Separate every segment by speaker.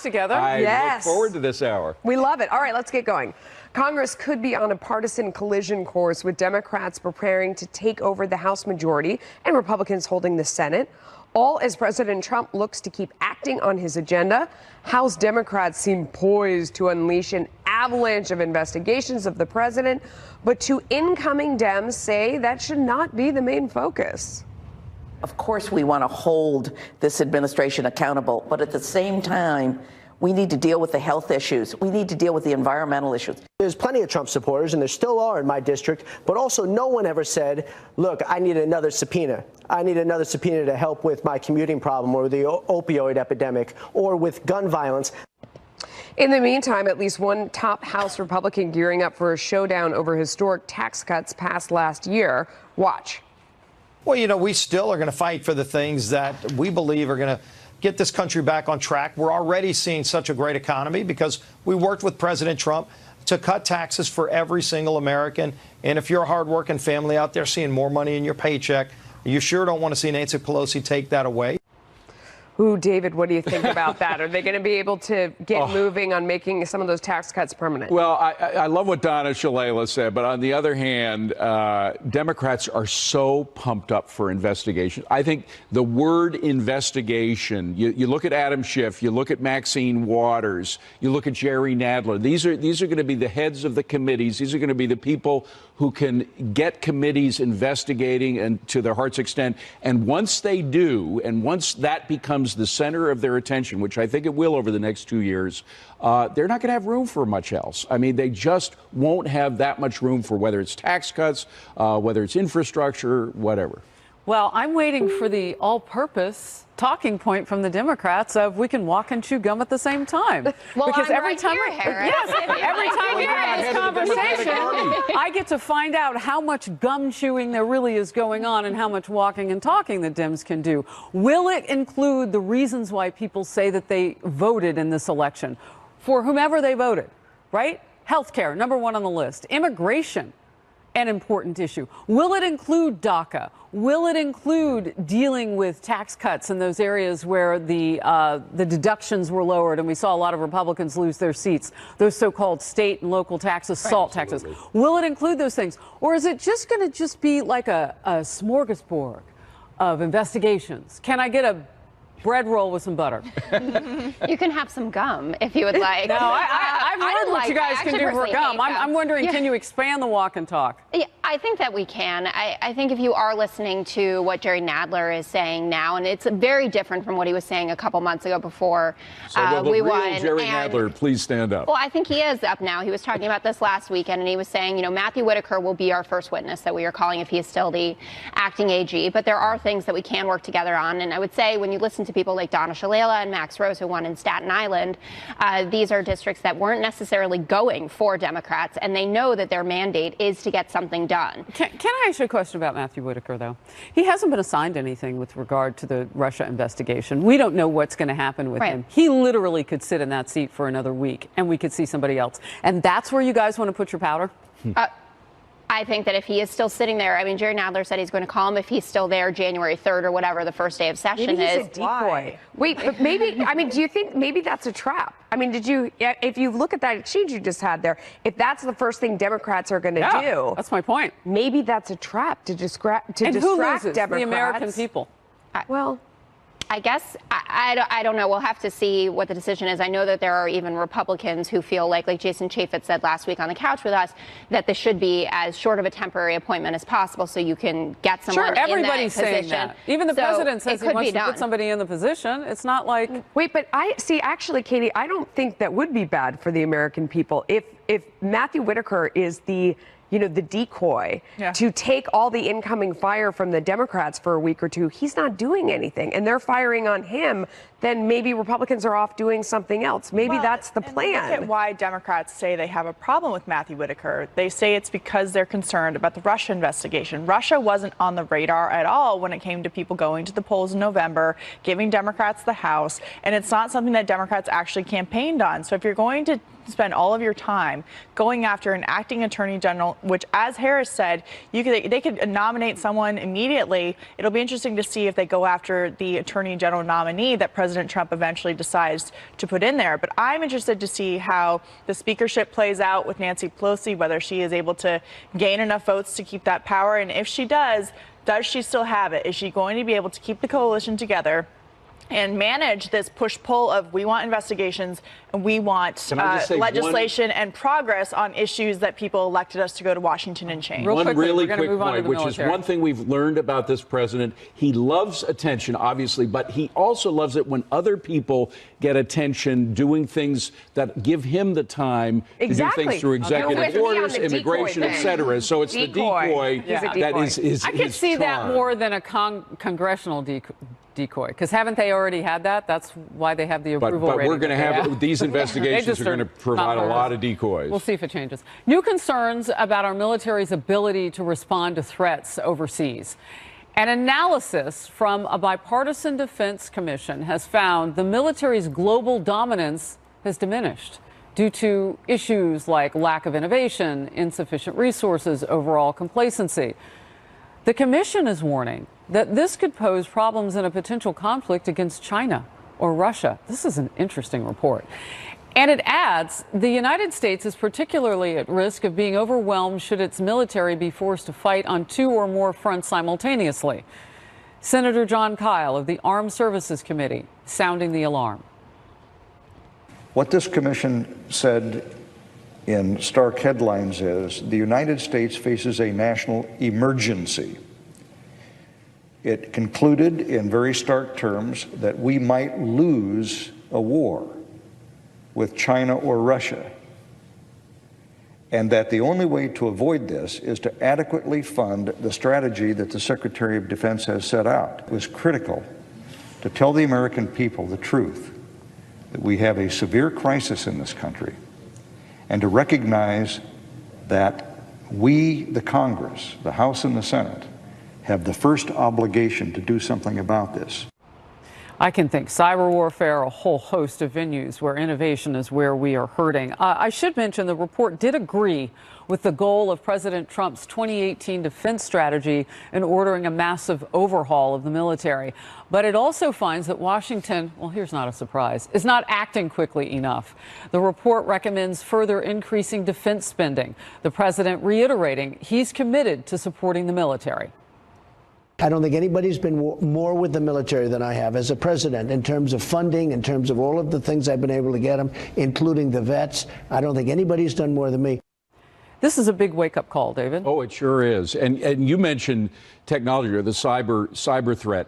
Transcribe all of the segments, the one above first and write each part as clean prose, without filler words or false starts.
Speaker 1: house together.
Speaker 2: I look forward to this hour.
Speaker 3: We love it. All right, let's get going. Congress could be on a partisan collision course with Democrats preparing to take over the House majority and Republicans holding the Senate, all as President Trump looks to keep acting on his agenda. House Democrats seem poised to unleash an avalanche of investigations of the president, but two incoming Dems say that should not be the main focus.
Speaker 4: Of course, we want to hold this administration accountable, but at the same time, we need to deal with the health issues. We need to deal with the environmental issues.
Speaker 5: There's plenty of Trump supporters, and there still are in my district, but also no one ever said, look, I need another subpoena. I need another subpoena to help with my commuting problem or the opioid epidemic or with gun violence.
Speaker 3: In the meantime, at least one top House Republican gearing up for a showdown over historic tax cuts passed last year. Watch.
Speaker 6: Well, you know, we still are going to fight for the things that we believe are going to get this country back on track. We're already seeing such a great economy because we worked with President Trump to cut taxes for every single American. And if you're a hardworking family out there seeing more money in your paycheck, you sure don't want to see Nancy Pelosi take that away.
Speaker 3: Ooh, David, what do you think about that? Are they going to be able to get moving on making some of those tax cuts permanent?
Speaker 2: Well, I love what Donna Shalala said, but on the other hand, Democrats are so pumped up for investigation. I think the word investigation, you look at Adam Schiff, you look at Maxine Waters, you look at Jerry Nadler. These are going to be the heads of the committees. These are going to be the people who can get committees investigating and to their heart's extent. And once they do, and once that becomes the center of their attention, which I think it will over the next 2 years, they're not going to have room for much else. I mean, they just won't have that much room for whether it's tax cuts, whether it's infrastructure, whatever.
Speaker 1: Well, I'm waiting for the all-purpose talking point from the Democrats of we can walk and chew gum at the same time.
Speaker 7: Well,
Speaker 1: because
Speaker 7: I'm
Speaker 1: every
Speaker 7: right
Speaker 1: time
Speaker 7: here, Harris.
Speaker 1: every time we have this conversation, I get to find out how much gum chewing there really is going on and how much walking and talking the Dems can do. Will it include the reasons why people say that they voted in this election for whomever they voted, right? Healthcare, number one on the list. Immigration, an important issue. Will it include DACA? Will it include dealing with tax cuts in those areas where the deductions were lowered and we saw a lot of Republicans lose their seats, those so-called state and local taxes, SALT taxes? Will it include those things? Or is it just going to be like a smorgasbord of investigations? Can I get a bread roll with some butter?
Speaker 7: You can have some gum if you would like.
Speaker 1: No, I've heard what you guys can do for gum. I'm wondering, can you expand the walk and talk?
Speaker 7: Yeah, I think that we can. I think if you are listening to what Jerry Nadler is saying now, and it's very different from what he was saying a couple months ago before we won.
Speaker 2: Jerry Nadler, please stand up.
Speaker 7: Well, I think he is up now. He was talking about this last weekend, and he was saying, you know, Matthew Whitaker will be our first witness that we are calling if he is still the acting AG. But there are things that we can work together on. And I would say when you listen to people like Donna Shalala and Max Rose, who won in Staten Island, these are districts that weren't necessarily going for Democrats, and they know that their mandate is to get something done.
Speaker 1: Can I ask you a question about Matthew Whitaker, though? He hasn't been assigned anything with regard to the Russia investigation. We don't know what's going to happen with him. He literally could sit in that seat for another week, and we could see somebody else. And that's where you guys want to put your powder?
Speaker 7: I think that if he is still sitting there, I mean, Jerry Nadler said he's going to call him if he's still there January 3rd or whatever the first day of session
Speaker 3: maybe
Speaker 7: is.
Speaker 3: He's a decoy. Wait, but maybe, I mean, do you think maybe that's a trap? I mean, if you look at that exchange you just had there, if that's the first thing Democrats are going to do.
Speaker 1: That's my point.
Speaker 3: Maybe that's a trap to distract
Speaker 1: and who loses?
Speaker 3: Democrats.
Speaker 1: The American people.
Speaker 3: Well,
Speaker 7: I guess I don't know. We'll have to see what the decision is. I know that there are even Republicans who feel like Jason Chaffetz said last week on the couch with us, that this should be as short of a temporary appointment as possible so you can get someone
Speaker 1: everybody's
Speaker 7: in that
Speaker 1: saying
Speaker 7: position.
Speaker 1: that. Even the president says he wants to
Speaker 7: done.
Speaker 1: put somebody in the position. It's not like...
Speaker 3: Wait, but actually, Katie, I don't think that would be bad for the American people. If Matthew Whitaker is the decoy to take all the incoming fire from the Democrats for a week or two, he's not doing anything, and they're firing on him, then maybe Republicans are off doing something else. Maybe that's the plan.
Speaker 8: Look at why Democrats say they have a problem with Matthew Whitaker. They say it's because they're concerned about the Russia investigation. Russia wasn't on the radar at all when it came to people going to the polls in November, giving Democrats the House, and it's not something that Democrats actually campaigned on. So if you're going to spend all of your time going after an acting attorney general, which, as Harris said, they could nominate someone immediately. It'll be interesting to see if they go after the attorney general nominee that President President Trump eventually decides to put in there. But I'm interested to see how the speakership plays out with Nancy Pelosi, whether she is able to gain enough votes to keep that power. And if she does she still have it? Is she going to be able to keep the coalition together and manage this push-pull of we want investigations and we want legislation and progress on issues that people elected us to go to Washington and change?
Speaker 2: One really quick point, which is one thing we've learned about this president. He loves attention, obviously, but he also loves it when other people get attention doing things that give him the time to do things through executive orders, immigration, etc. So it's the decoy that is his
Speaker 1: I could see that more than a congressional decoy, because haven't they already had that? That's why they have the approval rating.
Speaker 2: But we're going to have these investigations are going to provide a lot of decoys.
Speaker 1: We'll see if it changes. New concerns about our military's ability to respond to threats overseas. An analysis from a bipartisan defense commission has found the military's global dominance has diminished due to issues like lack of innovation, insufficient resources, overall complacency. The commission is warning that this could pose problems in a potential conflict against China or Russia. This is an interesting report. And it adds the United States is particularly at risk of being overwhelmed should its military be forced to fight on 2 or more fronts simultaneously. Senator John Kyle of the Armed Services Committee sounding the alarm.
Speaker 9: What this commission said in stark headlines is the United States faces a national emergency. It concluded in very stark terms that we might lose a war with China or Russia, and that the only way to avoid this is to adequately fund the strategy that the Secretary of Defense has set out. It was critical to tell the American people the truth, that we have a severe crisis in this country, and to recognize that we, the Congress, the House and the Senate, have the first obligation to do something about this.
Speaker 1: I can think cyber warfare, a whole host of venues where innovation is where we are hurting. I should mention the report did agree with the goal of President Trump's 2018 defense strategy in ordering a massive overhaul of the military. But it also finds that Washington, well, here's not a surprise, is not acting quickly enough. The report recommends further increasing defense spending, the president reiterating he's committed to supporting the military.
Speaker 10: I don't think anybody's been more with the military than I have as a president in terms of funding, in terms of all of the things I've been able to get them, including the vets. I don't think anybody's done more than me.
Speaker 1: This is a big wake-up call, David.
Speaker 2: Oh, it sure is. And you mentioned technology or the cyber threat.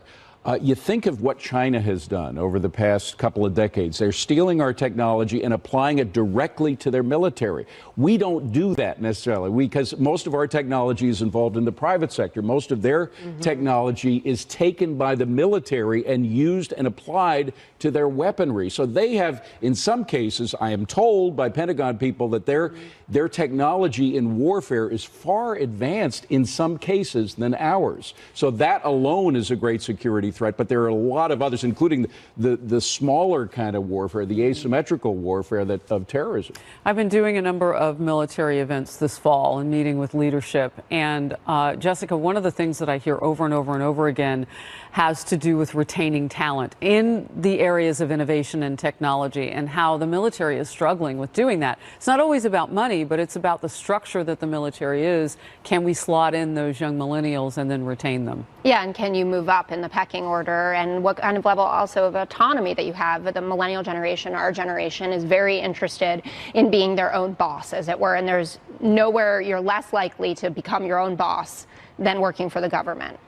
Speaker 2: You think of what China has done over the past couple of decades. They're stealing our technology and applying it directly to their military. We don't do that necessarily because most of our technology is involved in the private sector. Most of their technology is taken by the military and used and applied to their weaponry. So they have, in some cases, I am told by Pentagon people that their technology in warfare is far advanced in some cases than ours. So that alone is a great security threat, but there are a lot of others, including the smaller kind of warfare, the asymmetrical warfare of terrorism.
Speaker 1: I've been doing a number of military events this fall and meeting with leadership. And Jessica, one of the things that I hear over and over and over again has to do with retaining talent in the areas of innovation and technology and how the military is struggling with doing that. It's not always about money, but it's about the structure that the military is. Can we slot in those young millennials and then retain them?
Speaker 7: Yeah, and can you move up in the pecking order, and what kind of level also of autonomy that you have? The millennial generation, our generation, is very interested in being their own boss, as it were, and there's nowhere you're less likely to become your own boss than working for the government.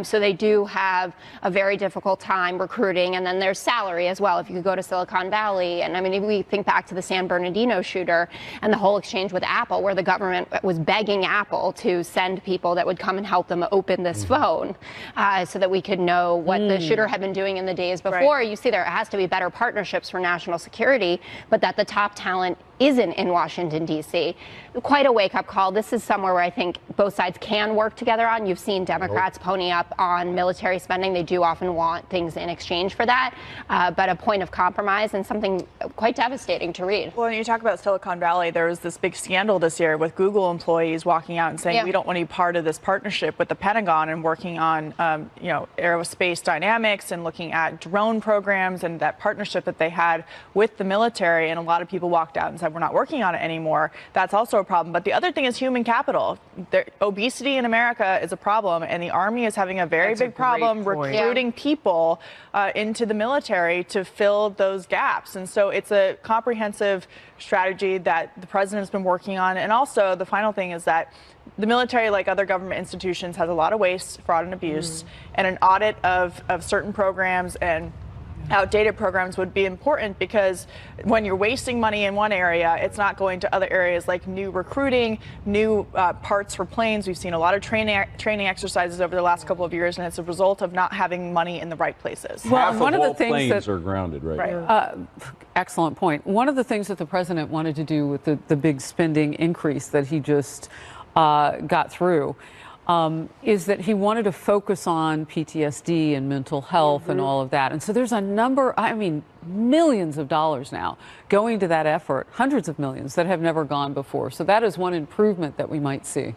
Speaker 7: So they do have a very difficult time recruiting, and then there's salary as well. If you could go to Silicon Valley, and I mean, if we think back to the San Bernardino shooter and the whole exchange with Apple, where the government was begging Apple to send people that would come and help them open this phone so that we could know what the shooter had been doing in the days before. You see there has to be better partnerships for national security, but that the top talent isn't in Washington, D.C. Quite a wake-up call. This is somewhere where I think both sides can work together on. You've seen Democrats pony up on military spending. They do often want things in exchange for that, but a point of compromise and something quite devastating to read.
Speaker 8: Well, when you talk about Silicon Valley, there was this big scandal this year with Google employees walking out and saying, we don't want to be part of this partnership with the Pentagon and working on, aerospace dynamics and looking at drone programs and that partnership that they had with the military. And a lot of people walked out and said, we're not working on it anymore. That's also a problem. But the other thing is human capital. Obesity in America is a problem, and the Army is having a very big problem recruiting people into the military to fill those gaps. And so it's a comprehensive strategy that the president has been working on. And also the final thing is that the military, like other government institutions, has a lot of waste, fraud, and abuse, and an audit of certain programs and outdated programs would be important, because when you're wasting money in one area, it's not going to other areas like new recruiting, new parts for planes. We've seen a lot of training exercises over the last couple of years, and it's a result of not having money in the right places.
Speaker 2: Well, one of the things planes are grounded right now.
Speaker 1: Excellent point. One of the things that the president wanted to do with the big spending increase that he just got through is that he wanted to focus on PTSD and mental health and all of that. And so there's a number, millions of dollars now going to that effort, hundreds of millions that have never gone before. So that is one improvement that we might see.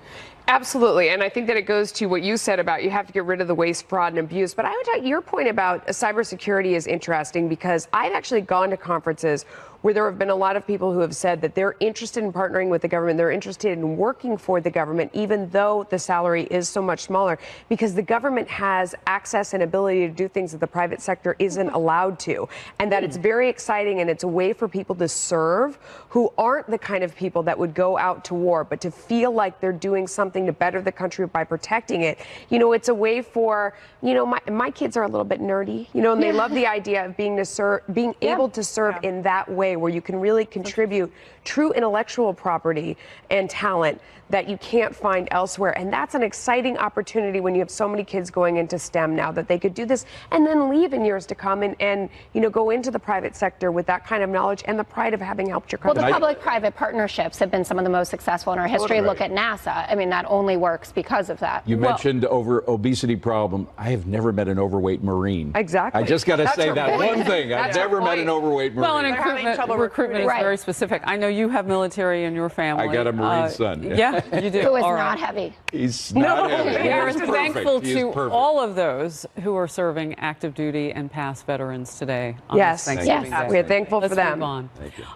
Speaker 3: Absolutely. And I think that it goes to what you said about you have to get rid of the waste, fraud, and abuse. But I would tell your point about cybersecurity is interesting, because I've actually gone to conferences where there have been a lot of people who have said that they're interested in partnering with the government. They're interested in working for the government, even though the salary is so much smaller, because the government has access and ability to do things that the private sector isn't allowed to. And that it's very exciting, and it's a way for people to serve who aren't the kind of people that would go out to war, but to feel like they're doing something to better the country by protecting it. It's a way for, my kids are a little bit nerdy, and they love the idea of being able to serve in that way, where you can really contribute true intellectual property and talent that you can't find elsewhere. And that's an exciting opportunity when you have so many kids going into STEM now, that they could do this and then leave in years to come and go into the private sector with that kind of knowledge and the pride of having helped your country.
Speaker 7: Well, the public-private partnerships have been some of the most successful in our history. Look at NASA. That only works because of that.
Speaker 2: You mentioned obesity problem. I have never met an overweight Marine.
Speaker 3: Exactly.
Speaker 2: I just got to say that one thing. I've never met an overweight Marine.
Speaker 1: Well, and recruitment is very specific. I know you have military in your family.
Speaker 2: I got a Marine son.
Speaker 1: Yeah, you do.
Speaker 7: Who is not heavy.
Speaker 2: He's not heavy.
Speaker 1: We are thankful to all of those who are serving active duty and past veterans today.
Speaker 3: Yes,
Speaker 1: we're
Speaker 3: thankful for them.
Speaker 1: Move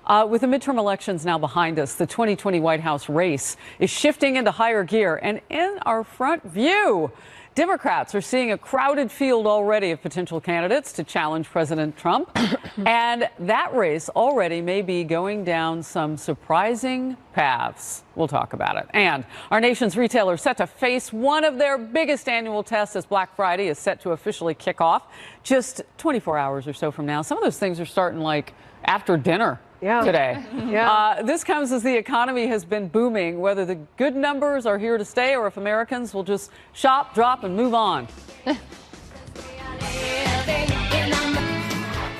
Speaker 1: on. With the midterm elections now behind us, the 2020 White House race is shifting into higher gear. And in our front view, Democrats are seeing a crowded field already of potential candidates to challenge President Trump. And that race already may be going down some surprising paths. We'll talk about it. And our nation's retailers set to face one of their biggest annual tests as Black Friday is set to officially kick off just 24 hours or so from now. Some of those things are starting like after dinner. Today. This comes as the economy has been booming, whether the good numbers are here to stay or if Americans will just shop, drop, and move on.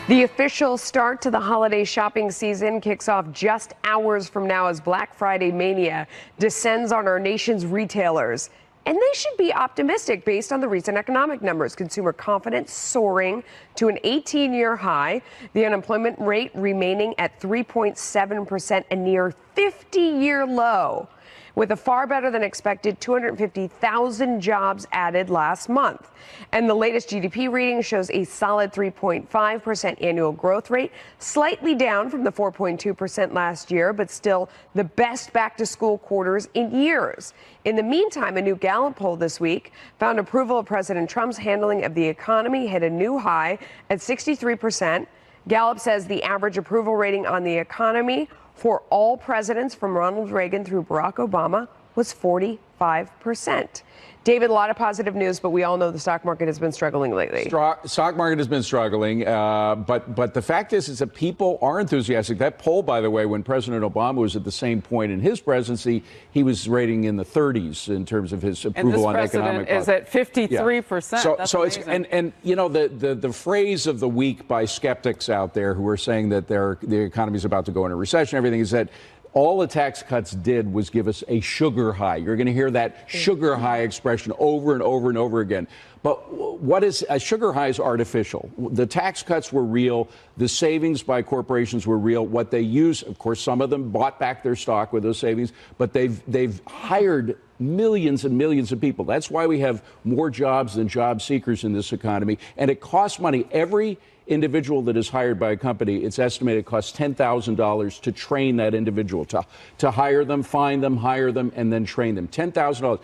Speaker 3: The official start to the holiday shopping season kicks off just hours from now as Black Friday mania descends on our nation's retailers. And they should be optimistic based on the recent economic numbers. Consumer confidence soaring to an 18-year high. The unemployment rate remaining at 3.7%, a near 50-year low, with a far better than expected 250,000 jobs added last month. And the latest GDP reading shows a solid 3.5% annual growth rate, slightly down from the 4.2% last year, but still the best back-to-school quarters in years. In the meantime, a new Gallup poll this week found approval of President Trump's handling of the economy hit a new high at 63%. Gallup says the average approval rating on the economy for all presidents from Ronald Reagan through Barack Obama was 45%. 5%. David, a lot of positive news, but we all know the stock market has been struggling lately.
Speaker 2: Stock market has been struggling, but the fact is that people are enthusiastic. That poll, by the way, when President Obama was at the same point in his presidency, he was rating in the 30s in terms of his approval on economic
Speaker 1: policy. And this president is at 53%.
Speaker 2: Yeah. So it's and you know the phrase of the week by skeptics out there who are saying that the economy is about to go into recession. Everything is that. All the tax cuts did was give us a sugar high. You're going to hear that sugar high expression over and over and over again. But what is a sugar high is artificial. The tax cuts were real. The savings by corporations were real. What they use, of course, some of them bought back their stock with those savings, but they've hired millions and millions of people. That's why we have more jobs than job seekers in this economy. And it costs money. Every individual that is hired by a company, it's estimated it costs $10,000 to train that individual, to hire them, find them, hire them, and then train them. $10,000.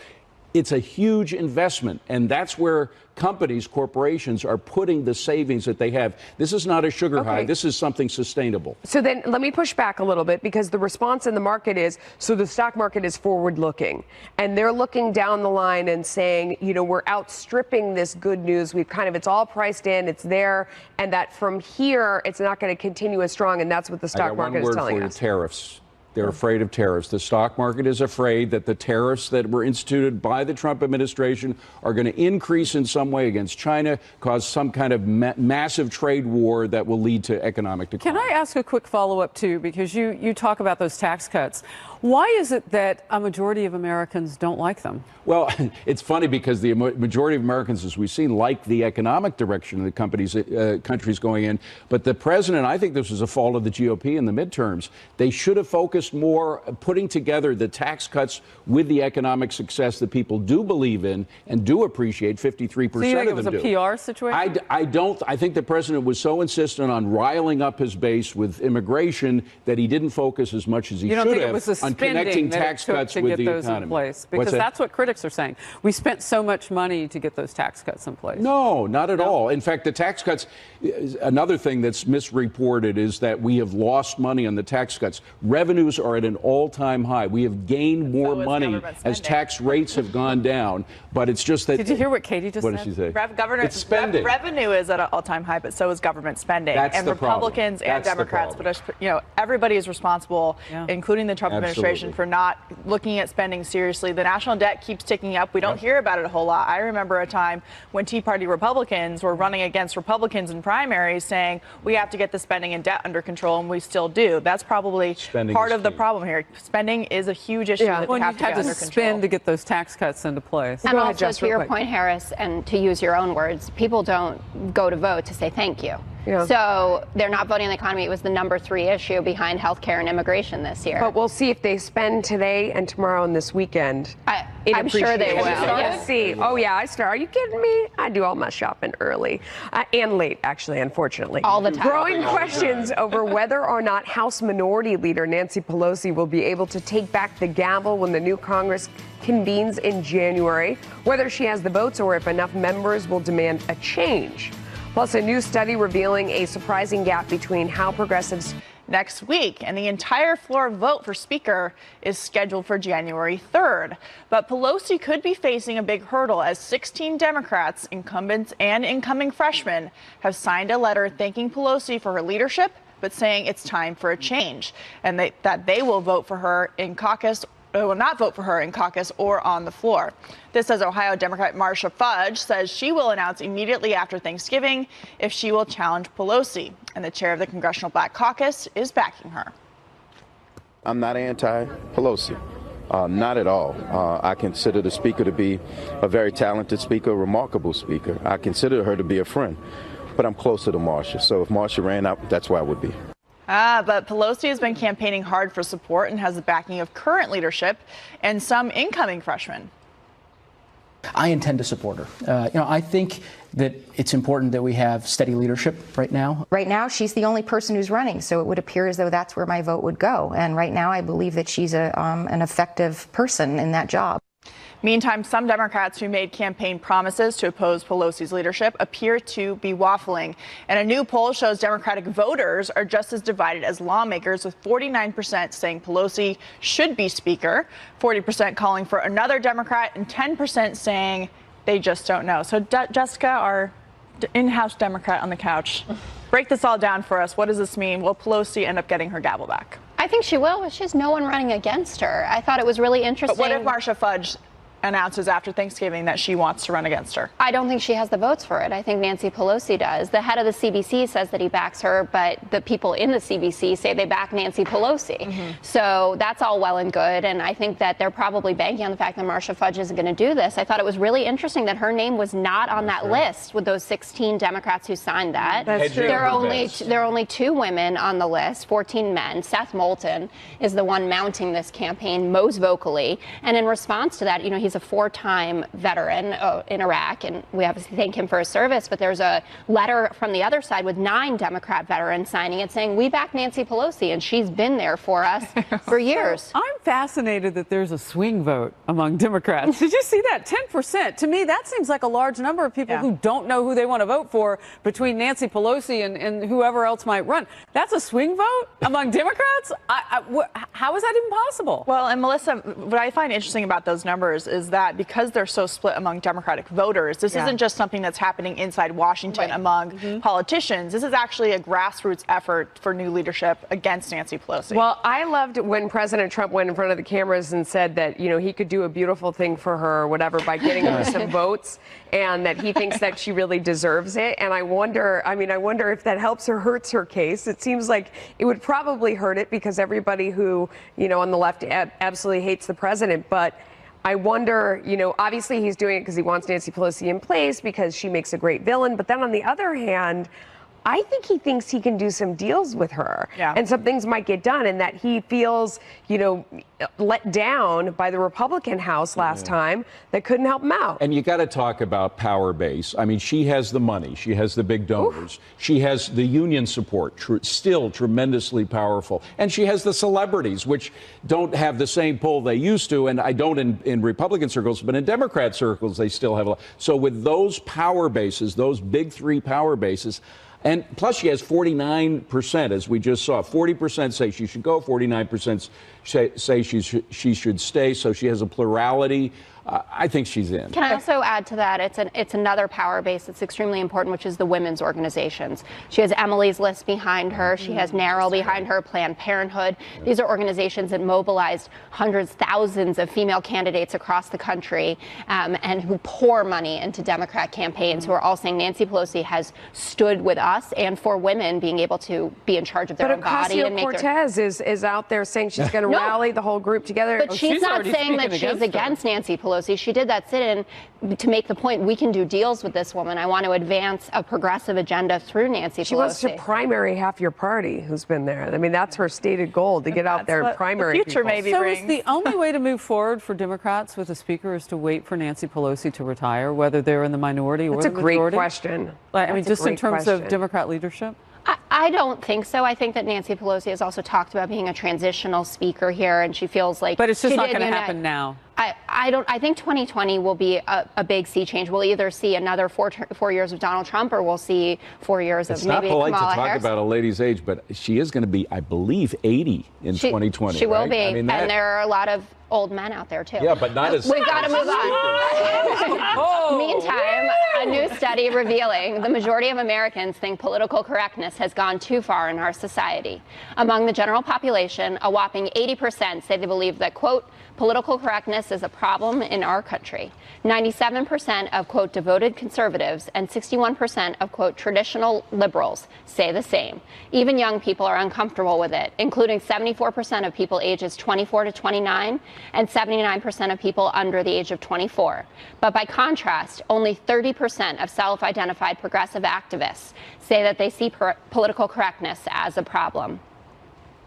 Speaker 2: It's a huge investment, and that's where companies, corporations are putting the savings that they have. This is not a sugar high. This is something sustainable.
Speaker 3: So then let me push back a little bit, because the response in the market is, so the stock market is forward looking, and they're looking down the line and saying, you know, we're outstripping this good news. It's all priced in, it's there, and that from here, it's not going to continue as strong. And that's what the stock market is telling us.
Speaker 2: Tariffs. They're afraid of tariffs. The stock market is afraid that the tariffs that were instituted by the Trump administration are going to increase in some way against China, cause some kind of massive trade war that will lead to economic decline.
Speaker 1: Can I ask a quick follow-up, too? Because you talk about those tax cuts. Why is it that a majority of Americans don't like them?
Speaker 2: Well, it's funny because the majority of Americans, as we've seen, like the economic direction of the country's going in. But the president, I think this was a fault of the GOP in the midterms. They should have focused more putting together the tax cuts with the economic success that people do believe in and do appreciate. 53%
Speaker 1: so you think
Speaker 2: of them
Speaker 1: it was a PR situation?
Speaker 2: I don't. I think the president was so insistent on riling up his base with immigration that he didn't focus as much as he should have on connecting tax cuts with the economy.
Speaker 1: In place? Because that's what critics are saying. We spent so much money to get those tax cuts in place.
Speaker 2: No, not at all. In fact, the tax cuts, another thing that's misreported is that we have lost money on the tax cuts. Revenues are at an all-time high. We have gained more money as tax rates have gone down. But it's just that.
Speaker 1: Did you hear what Katie just said?
Speaker 2: What did she say?
Speaker 8: It's spending. Revenue is at an all-time high, but so is government spending.
Speaker 2: That's
Speaker 8: and
Speaker 2: the
Speaker 8: Republicans
Speaker 2: problem.
Speaker 8: and Democrats, but everybody is responsible, including the Trump administration, for not looking at spending seriously. The national debt keeps ticking up. We don't hear about it a whole lot. I remember a time when Tea Party Republicans were running against Republicans in primaries saying we have to get the spending and debt under control, and we still do. That's probably part of the problem here. Spending is a huge issue that we have to get under control.
Speaker 1: Spend to get those tax cuts into place.
Speaker 7: And also, to your point, Harris, and to use your own words, people don't go to vote to say thank you. So they're not voting on the economy. It was the number 3 issue behind healthcare and immigration this year.
Speaker 3: But we'll see if they spend today and tomorrow and this weekend.
Speaker 7: I'm sure they will.
Speaker 3: Let's see. Oh, yeah, I start. Are you kidding me? I do all my shopping early and late, actually, unfortunately.
Speaker 7: All the time.
Speaker 3: Growing questions over whether or not House Minority Leader Nancy Pelosi will be able to take back the gavel when the new Congress convenes in January, whether she has the votes or if enough members will demand a change. Plus, a new study revealing a surprising gap between how progressives
Speaker 8: next week, and the entire floor vote for Speaker is scheduled for January 3rd. But Pelosi could be facing a big hurdle as 16 Democrats, incumbents and incoming freshmen, have signed a letter thanking Pelosi for her leadership, but saying it's time for a change, and that they will vote for her in caucus. Will not vote for her in caucus or on the floor. This as Ohio Democrat Marcia Fudge says she will announce immediately after Thanksgiving if she will challenge Pelosi. And the chair of the Congressional Black Caucus is backing her.
Speaker 11: I'm not anti-Pelosi. Not at all. I consider the speaker to be a very talented speaker, a remarkable speaker. I consider her to be a friend. But I'm closer to Marcia. So if Marcia ran out, that's where I would be.
Speaker 8: But Pelosi has been campaigning hard for support and has the backing of current leadership and some incoming freshmen.
Speaker 12: I intend to support her. I think that it's important that we have steady leadership right now.
Speaker 13: Right now, she's the only person who's running, so it would appear as though that's where my vote would go. And right now, I believe that she's an effective person in that job.
Speaker 8: Meantime, some Democrats who made campaign promises to oppose Pelosi's leadership appear to be waffling. And a new poll shows Democratic voters are just as divided as lawmakers, with 49% saying Pelosi should be Speaker, 40% calling for another Democrat, and 10% saying they just don't know. So, Jessica, our in-house Democrat on the couch, break this all down for us. What does this mean? Will Pelosi end up getting her gavel back?
Speaker 7: I think she will, but she has no one running against her. I thought it was really interesting.
Speaker 8: But what if Marcia Fudge announces after Thanksgiving that she wants to run against her?
Speaker 7: I don't think she has the votes for it. I think Nancy Pelosi does. The head of the CBC says that he backs her, but the people in the CBC say they back Nancy Pelosi. So that's all well and good, and I think that they're probably banking on the fact that Marcia Fudge isn't going to do this. I thought it was really interesting that her name was not on that list with those 16 Democrats who signed that.
Speaker 3: That's true.
Speaker 7: There are only 2 women on the list, 14 men. Seth Moulton is the one mounting this campaign most vocally, and in response to that, he's a 4-time veteran in Iraq, and we obviously thank him for his service, but there's a letter from the other side with 9 Democrat veterans signing it saying, we back Nancy Pelosi, and she's been there for us for years.
Speaker 1: I'm fascinated that there's a swing vote among Democrats. Did you see that? 10%. To me, that seems like a large number of people who don't know who they want to vote for between Nancy Pelosi and whoever else might run. That's a swing vote among Democrats? How is that even possible?
Speaker 8: Well, and Melissa, what I find interesting about those numbers is that because they're so split among Democratic voters, this isn't just something that's happening inside Washington among politicians. This is actually a grassroots effort for new leadership against Nancy Pelosi.
Speaker 3: Well, I loved when President Trump went in front of the cameras and said that, he could do a beautiful thing for her or whatever by getting her some votes, and that he thinks that she really deserves it. And I wonder if that helps or hurts her case. It seems like it would probably hurt it because everybody who, on the left absolutely hates the president. But I wonder, obviously he's doing it because he wants Nancy Pelosi in place because she makes a great villain. But then on the other hand, I think he thinks he can do some deals with her and some things might get done, and that he feels, let down by the Republican House last time that couldn't help him out.
Speaker 2: And you got to talk about power base. I mean, she has the money. She has the big donors. She has the union support, still tremendously powerful. And she has the celebrities, which don't have the same pull they used to. And I don't in Republican circles, but in Democrat circles, they still have a lot. So with those power bases, those big 3 power bases, and plus, she has 49%, as we just saw. 40% say she should go, 49% say she should stay. So she has a plurality. I think she's in.
Speaker 7: Can I also add to that? It's another power base that's extremely important, which is the women's organizations. She has Emily's List behind her. She has NARAL behind her, Planned Parenthood. These are organizations that mobilized hundreds, thousands of female candidates across the country and who pour money into Democrat campaigns, who are all saying Nancy Pelosi has stood with us and for women being able to be in charge of their own body.
Speaker 3: But Ocasio-Cortez is out there saying she's going to rally the whole group together.
Speaker 7: But she's not saying that she's against Nancy Pelosi. She did that sit-in to make the point, we can do deals with this woman. I want to advance a progressive agenda through Nancy Pelosi.
Speaker 3: She wants to primary half your party who's been there. I mean, that's her stated goal, to get out there and primary
Speaker 8: the future
Speaker 3: people.
Speaker 8: maybe
Speaker 1: So
Speaker 8: brings.
Speaker 1: is the only way to move forward for Democrats with a speaker is to wait for Nancy Pelosi to retire, whether they're in the minority or the majority?
Speaker 3: That's a great question.
Speaker 1: I mean, just in terms of Democrat leadership?
Speaker 7: I don't think so. I think that Nancy Pelosi has also talked about being a transitional speaker here, and she feels like.
Speaker 1: But it's just not going to happen now.
Speaker 7: I think 2020 will be a big sea change. We'll either see another 4 years of Donald Trump, or we'll see 4 years of maybe Kamala Harris.
Speaker 2: It's not polite to talk about a lady's age, but she is going to be, I believe, 80 in 2020.
Speaker 7: She will
Speaker 2: right?
Speaker 7: be,
Speaker 2: I mean,
Speaker 7: and there are a lot of old men out there too.
Speaker 2: Yeah, but not as.
Speaker 7: We've got to move on. Meantime, a new study revealing the majority of Americans think political correctness has gone too far in our society. Among the general population, a whopping 80% say they believe that, quote, political correctness is a problem in our country. 97% of, quote, devoted conservatives and 61% of, quote, traditional liberals say the same. Even young people are uncomfortable with it, including 74% of people ages 24 to 29 and 79% of people under the age of 24. But by contrast, only 30% of self-identified progressive activists say that they see political correctness as a problem.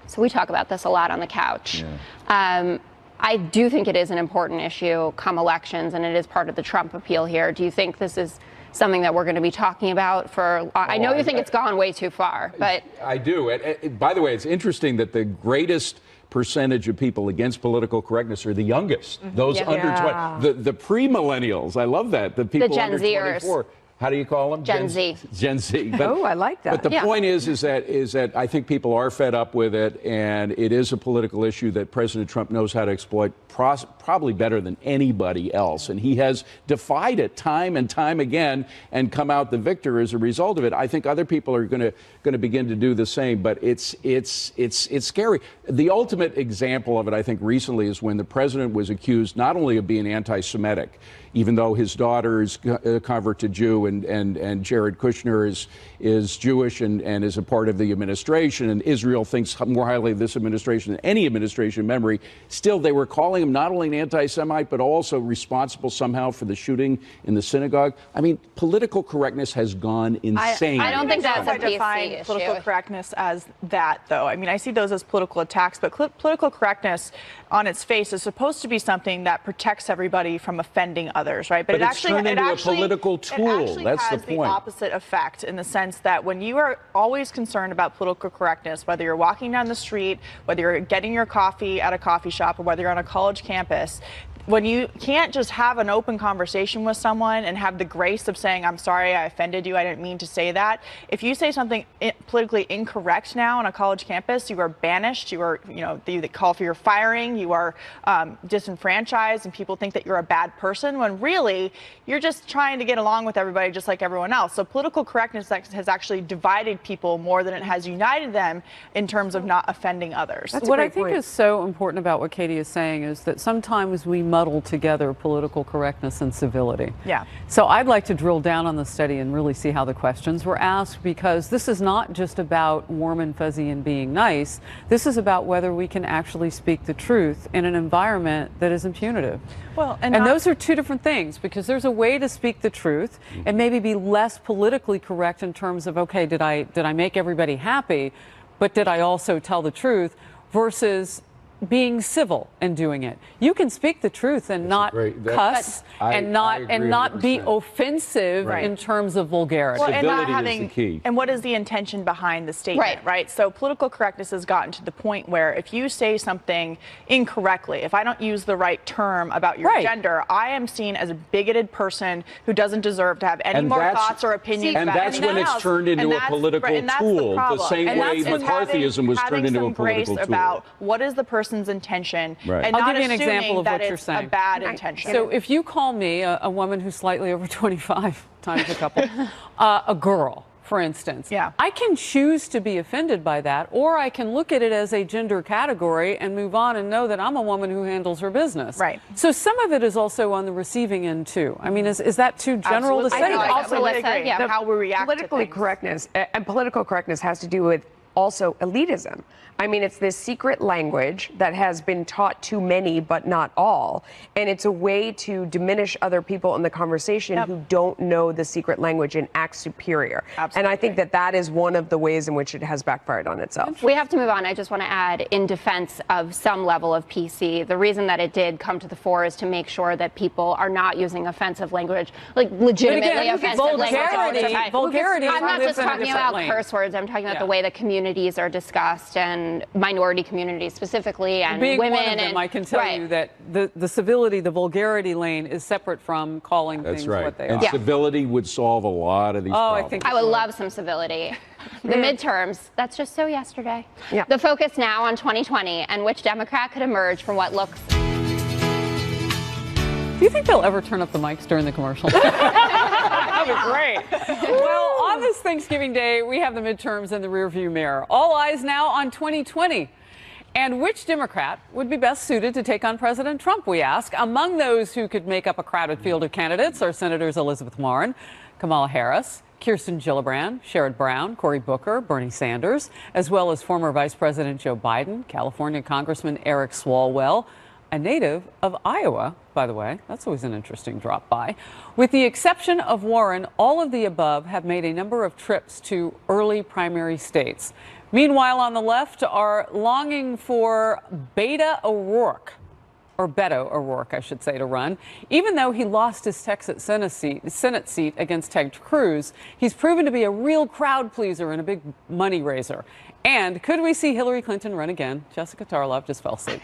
Speaker 7: So we talk about this a lot on the couch. Yeah. I do think it is an important issue come elections, and it is part of the Trump appeal here. Do you think this is something that we're going to be talking about for. I know you think it's gone way too far, but
Speaker 2: I do. By the way, it's interesting that the greatest percentage of people against political correctness are the youngest, those under 20, the pre-millennials. I love that. The people
Speaker 7: the Gen
Speaker 2: under
Speaker 7: Zers.
Speaker 2: 24. How do you call them?
Speaker 7: Gen Z.
Speaker 2: Gen Z. But,
Speaker 3: I like that.
Speaker 2: But the point is that I think people are fed up with it, and it is a political issue that President Trump knows how to exploit probably better than anybody else, and he has defied it time and time again and come out the victor as a result of it. I think other people are going to begin to do the same, but it's scary. The ultimate example of it, I think, recently is when the president was accused not only of being anti-Semitic, even though his daughter is a convert Jew, and Jared Kushner is Jewish and is a part of the administration, and Israel thinks more highly of this administration than any administration in memory. Still, they were calling him not only an anti-Semite, but also responsible somehow for the shooting in the synagogue. I mean, political correctness has gone insane.
Speaker 7: I don't think that's a
Speaker 8: define
Speaker 7: PC
Speaker 8: political
Speaker 7: issue.
Speaker 8: correctness as that, though. I mean, I see those as political attacks, but political correctness on its face is supposed to be something that protects everybody from offending others, right?
Speaker 2: But it's turned into a political tool. That's the point.
Speaker 8: The opposite effect in the sense that when you are always concerned about political correctness, whether you're walking down the street, whether you're getting your coffee at a coffee shop, or whether you're on a college campus, when you can't just have an open conversation with someone and have the grace of saying, I'm sorry, I offended you, I didn't mean to say that. If you say something politically incorrect now on a college campus, you are banished, you are, they call for your firing, you are disenfranchised, and people think that you're a bad person, when really you're just trying to get along with everybody just like everyone else. So political correctness has actually divided people more than it has united them in terms of not offending others.
Speaker 1: What I think is so important about what Katie is saying is that sometimes we muddle together political correctness and civility.
Speaker 8: Yeah.
Speaker 1: So I'd like to drill down on the study and really see how the questions were asked, because this is not just about warm and fuzzy and being nice. This is about whether we can actually speak the truth in an environment that isn't punitive.
Speaker 8: Well, and
Speaker 1: those are two different things, because there's a way to speak the truth and maybe be less politically correct in terms of, okay, did I make everybody happy, but did I also tell the truth, versus being civil and doing it. You can speak the truth and not cuss and not be offensive in terms of vulgarity.
Speaker 8: Well, and not having, is the key. And what is the intention behind the statement, right? So political correctness has gotten to the point where if you say something incorrectly, if I don't use the right term about your gender, I am seen as a bigoted person who doesn't deserve to have any more thoughts or opinions about anything else.
Speaker 2: And that's when it's turned into a political tool, the same way McCarthyism was turned into a political tool.
Speaker 8: About what is the person's intention, and
Speaker 1: I'll
Speaker 8: not
Speaker 1: give you an example of what you're saying.
Speaker 8: A bad intention.
Speaker 1: So if you call me, a woman who's slightly over 25 times a couple, a girl, for instance, I can choose to be offended by that, or I can look at it as a gender category and move on and know that I'm a woman who handles her business.
Speaker 8: Right.
Speaker 1: So some of it is also on the receiving end too. I mean, is that too general to say?
Speaker 8: I absolutely agree. How we react to things.
Speaker 3: Political correctness has to do with also elitism. I mean, it's this secret language that has been taught to many, but not all. And it's a way to diminish other people in the conversation who don't know the secret language and act superior.
Speaker 8: Absolutely.
Speaker 3: And I think that is one of the ways in which it has backfired on itself.
Speaker 7: We have to move on. I just want to add, in defense of some level of PC, the reason that it did come to the fore is to make sure that people are not using offensive language, like legitimately offensive language.
Speaker 1: Vulgarity.
Speaker 7: I'm not just talking about curse words. I'm talking about the way the communities are discussed, and minority communities specifically, and
Speaker 1: being
Speaker 7: women.
Speaker 1: One of them, I can tell you that the civility, the vulgarity lane is separate from calling things what they are.
Speaker 2: And civility would solve a lot of these problems.
Speaker 7: I would love some civility. The midterms, that's just so yesterday. The focus now on 2020 and which Democrat could emerge from what looks...
Speaker 1: Do you think they'll ever turn up the mics during the commercial? That'd be great. Well, on this Thanksgiving Day, we have the midterms in the rearview mirror. All eyes now on 2020. And which Democrat would be best suited to take on President Trump, we ask. Among those who could make up a crowded field of candidates are Senators Elizabeth Warren, Kamala Harris, Kirsten Gillibrand, Sherrod Brown, Cory Booker, Bernie Sanders, as well as former Vice President Joe Biden, California Congressman Eric Swalwell, a native of Iowa, by the way. That's always an interesting drop by. With the exception of Warren, all of the above have made a number of trips to early primary states. Meanwhile, on the left are longing for Beto O'Rourke. or Beto O'Rourke, I should say, to run. Even though he lost his Texas Senate seat against Ted Cruz, he's proven to be a real crowd pleaser and a big money raiser. And could we see Hillary Clinton run again? Jessica Tarlov just fell asleep.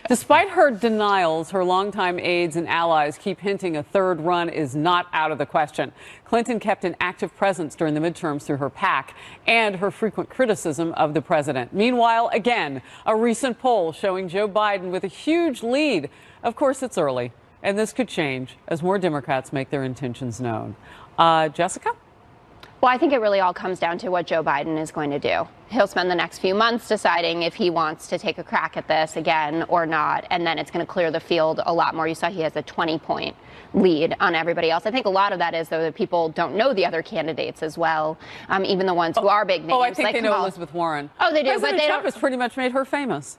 Speaker 1: Despite her denials, her longtime aides and allies keep hinting a third run is not out of the question. Clinton kept an active presence during the midterms through her PAC and her frequent criticism of the president. Meanwhile, again, a recent poll showing Joe Biden with a huge lead. Of course, it's early, and this could change as more Democrats make their intentions known. Jessica?
Speaker 7: Well, I think it really all comes down to what Joe Biden is going to do. He'll spend the next few months deciding if he wants to take a crack at this again or not, and then it's going to clear the field a lot more. You saw he has a 20-point lead on everybody else. I think a lot of that is, though, that people don't know the other candidates as well, even the ones who are big names.
Speaker 1: Oh, I think
Speaker 7: like
Speaker 1: they know Elizabeth Warren.
Speaker 7: Oh, they do,
Speaker 1: President
Speaker 7: but they
Speaker 1: Trump
Speaker 7: don't.
Speaker 1: has pretty much made her famous.